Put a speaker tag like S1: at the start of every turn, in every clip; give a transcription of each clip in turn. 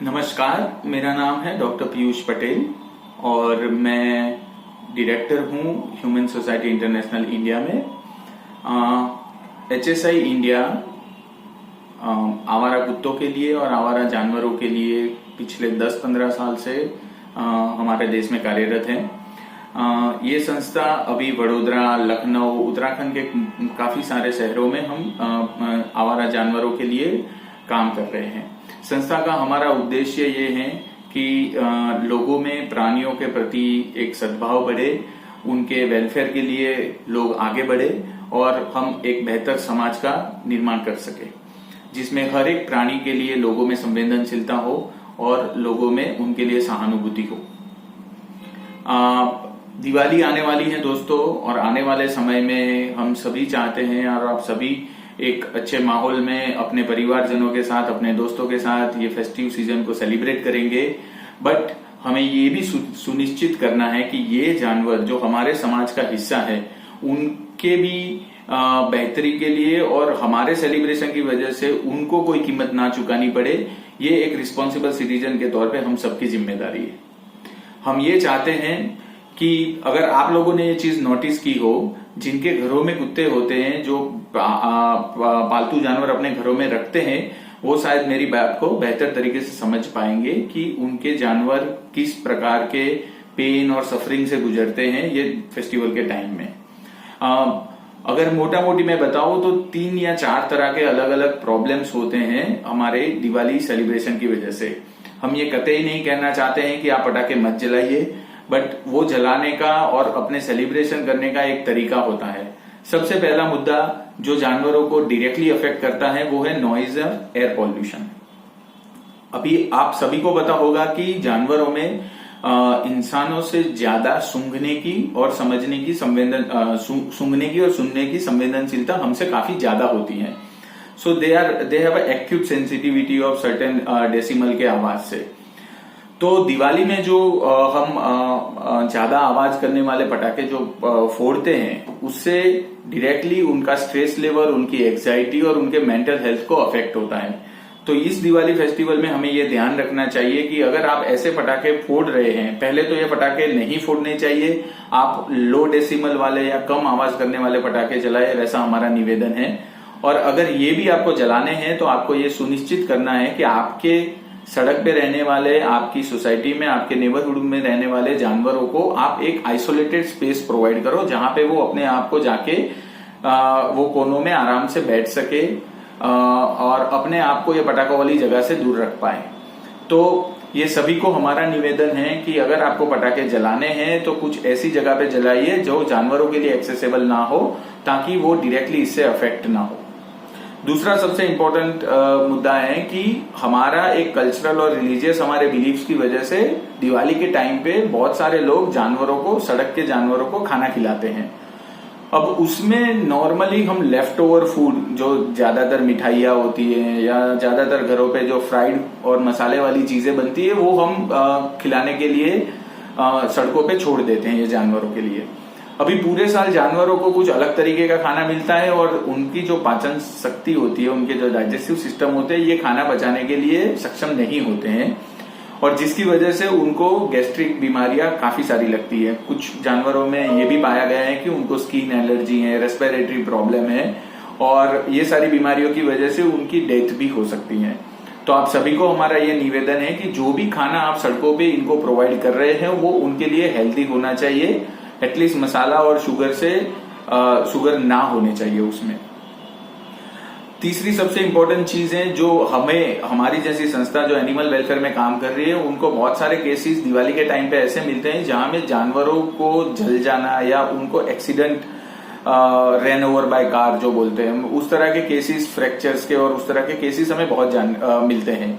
S1: नमस्कार, मेरा नाम है डॉक्टर पीयूष पटेल और मैं डायरेक्टर हूँ ह्यूमन सोसाइटी इंटरनेशनल इंडिया में। HSI इंडिया आवारा कुत्तों के लिए और आवारा जानवरों के लिए पिछले 10-15 साल से हमारे देश में कार्यरत है। ये संस्था अभी वडोदरा, लखनऊ, उत्तराखंड के काफी सारे शहरों में हम आवारा जानवरों के लिए काम कर रहे हैं। संस्था का हमारा उद्देश्य ये है कि लोगों में प्राणियों के प्रति एक सद्भाव बढ़े, उनके वेलफेयर के लिए लोग आगे बढ़े और हम एक बेहतर समाज का निर्माण कर सके, जिसमें हर एक प्राणी के लिए लोगों में संवेदनशीलता हो और लोगों में उनके लिए सहानुभूति हो। दिवाली आने वाली है दोस्तों, और आने वाले समय में हम सभी चाहते हैं और आप सभी एक अच्छे माहौल में अपने परिवारजनों के साथ, अपने दोस्तों के साथ ये फेस्टिव सीजन को सेलिब्रेट करेंगे। बट हमें ये भी सुनिश्चित करना है कि ये जानवर जो हमारे समाज का हिस्सा है, उनके भी बेहतरी के लिए और हमारे सेलिब्रेशन की वजह से उनको कोई कीमत ना चुकानी पड़े। ये एक रिस्पॉन्सिबल सिटीजन के तौर पे हम सबकी जिम्मेदारी है। हम ये चाहते हैं कि अगर आप लोगों ने ये चीज नोटिस की हो, जिनके घरों में कुत्ते होते हैं, जो पालतू जानवर अपने घरों में रखते हैं, वो शायद मेरी बात को बेहतर तरीके से समझ पाएंगे कि उनके जानवर किस प्रकार के पेन और सफरिंग से गुजरते हैं ये फेस्टिवल के टाइम में। अगर मोटा मोटी मैं बताऊं तो 3 या 4 तरह के अलग अलग प्रॉब्लम्स होते हैं हमारे दिवाली सेलिब्रेशन की वजह से। हम ये कतई नहीं कहना चाहते हैं कि आप पटाखे मत जलाइए, बट वो जलाने का और अपने सेलिब्रेशन करने का एक तरीका होता है। सबसे पहला मुद्दा जो जानवरों को डायरेक्टली अफेक्ट करता है वो है नॉइज और एयर पॉल्यूशन। अभी आप सभी को पता होगा कि जानवरों में इंसानों से ज्यादा सूंघने की और समझने की सूंघने की और सुनने की संवेदनशीलता हमसे काफी ज्यादा होती है। So they have acute sensitivity of certain decimal के आवाज से। तो दिवाली में जो हम ज्यादा आवाज करने वाले पटाखे जो फोड़ते हैं, उससे डायरेक्टली उनका स्ट्रेस लेवल, उनकी एंजाइटी और उनके मेंटल हेल्थ को अफेक्ट होता है। तो इस दिवाली फेस्टिवल में हमें ये ध्यान रखना चाहिए कि अगर आप ऐसे पटाखे फोड़ रहे हैं, पहले तो ये पटाखे नहीं फोड़ने चाहिए। आप लो डेसिमल वाले या कम आवाज करने वाले पटाखे जलाए, वैसा हमारा निवेदन है। और अगर ये भी आपको जलाने हैं तो आपको ये सुनिश्चित करना है कि आपके सड़क पे रहने वाले, आपकी सोसाइटी में, आपके नेबरहुड में रहने वाले जानवरों को आप एक आइसोलेटेड स्पेस प्रोवाइड करो, जहां पे वो अपने आप को जाके वो कोनों में आराम से बैठ सके और अपने आप को ये पटाखों वाली जगह से दूर रख पाए। तो ये सभी को हमारा निवेदन है कि अगर आपको पटाखे जलाने हैं तो कुछ ऐसी जगह पे जलाइए जो जानवरों के लिए एक्सेसिबल ना हो, ताकि वो डायरेक्टली इससे अफेक्ट ना हो। दूसरा सबसे इम्पोर्टेंट मुद्दा है कि हमारा एक कल्चरल और रिलीजियस हमारे बिलीफ्स की वजह से दिवाली के टाइम पे बहुत सारे लोग जानवरों को, सड़क के जानवरों को खाना खिलाते हैं। अब उसमें नॉर्मली हम लेफ्ट ओवर फूड, जो ज्यादातर मिठाइयाँ होती है या ज्यादातर घरों पे जो फ्राइड और मसाले वाली चीजें बनती है, वो हम खिलाने के लिए सड़कों पे छोड़ देते हैं ये जानवरों के लिए। अभी पूरे साल जानवरों को कुछ अलग तरीके का खाना मिलता है और उनकी जो पाचन शक्ति होती है, उनके जो डाइजेस्टिव सिस्टम होते हैं, ये खाना पचाने के लिए सक्षम नहीं होते हैं, और जिसकी वजह से उनको गैस्ट्रिक बीमारियां काफी सारी लगती है। कुछ जानवरों में ये भी पाया गया है कि उनको स्किन एलर्जी है, रेस्पिरेटरी प्रॉब्लम है, और ये सारी बीमारियों की वजह से उनकी डेथ भी हो सकती है। तो आप सभी को हमारा ये निवेदन है कि जो भी खाना आप सड़कों पे इनको प्रोवाइड कर रहे हैं वो उनके लिए हेल्दी होना चाहिए। एटलीस्ट मसाला और शुगर ना होने चाहिए उसमें। तीसरी सबसे इंपॉर्टेंट चीज है जो हमें, हमारी जैसी संस्था जो एनिमल वेलफेयर में काम कर रही है, उनको बहुत सारे केसेस दिवाली के टाइम पे ऐसे मिलते हैं जहां में जानवरों को जल जाना या उनको accident, run over by car जो बोलते हैं, उस तरह के केसेस, फ्रैक्चर्स के और उस तरह के केसेस हमें बहुत मिलते हैं।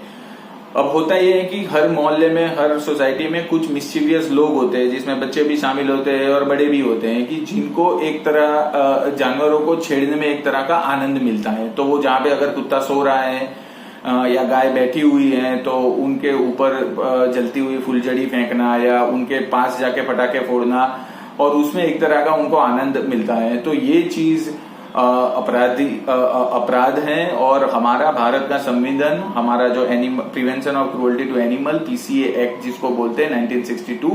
S1: अब होता यह है कि हर मोहल्ले में, हर सोसाइटी में कुछ मिस्चीवियस लोग होते हैं, जिसमें बच्चे भी शामिल होते हैं और बड़े भी होते हैं, कि जिनको एक तरह जानवरों को छेड़ने में एक तरह का आनंद मिलता है। तो वो जहाँ पे अगर कुत्ता सो रहा है या गाय बैठी हुई है तो उनके ऊपर जलती हुई फुलझड़ी फेंकना या उनके पास जाके पटाखे फोड़ना, और उसमें एक तरह का उनको आनंद मिलता है। तो ये चीज अपराध हैं और हमारा भारत का संविधान, हमारा जो prevention of cruelty to animal PCA act जिसको बोलते हैं 1962,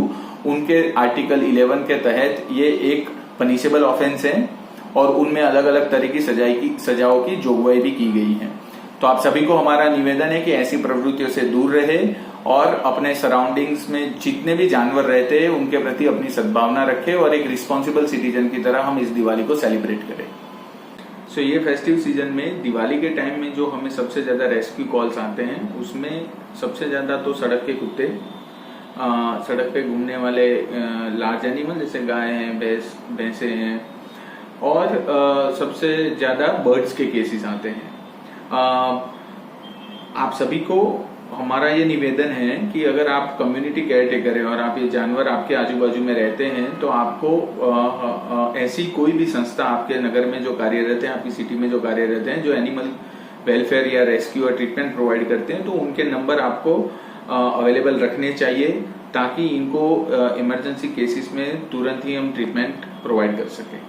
S1: उनके आर्टिकल 11 के तहत ये एक पनिशेबल ऑफेंस है और उनमें अलग अलग तरह की सजाओं की जोगवाई भी की गई है। तो आप सभी को हमारा निवेदन है कि ऐसी प्रवृत्तियों से दूर रहे और अपने सराउंडिंग्स में जितने भी जानवर रहते हैं उनके प्रति अपनी सद्भावना रखें और एक रिस्पॉन्सिबल सिटीजन की तरह हम इस दिवाली को सेलिब्रेट करें। सो ये फेस्टिव सीजन में दिवाली के टाइम में जो हमें सबसे ज्यादा रेस्क्यू कॉल्स आते हैं उसमें सबसे ज्यादा तो सड़क के कुत्ते, सड़क पे घूमने वाले लार्ज एनिमल जैसे गाय हैं, भैंसे हैं और सबसे ज्यादा बर्ड्स के केसेस आते हैं। आप सभी को हमारा ये निवेदन है कि अगर आप कम्युनिटी केयर टेकर है और आप ये जानवर आपके आजू बाजू में रहते हैं तो आपको ऐसी कोई भी संस्था आपके नगर में जो कार्यरत है, आपकी सिटी में जो कार्यरत है, जो एनिमल वेलफेयर या रेस्क्यू और ट्रीटमेंट प्रोवाइड करते हैं, तो उनके नंबर आपको अवेलेबल रखने चाहिए ताकि इनको इमरजेंसी केसेस में तुरंत ही हम ट्रीटमेंट प्रोवाइड कर सकें।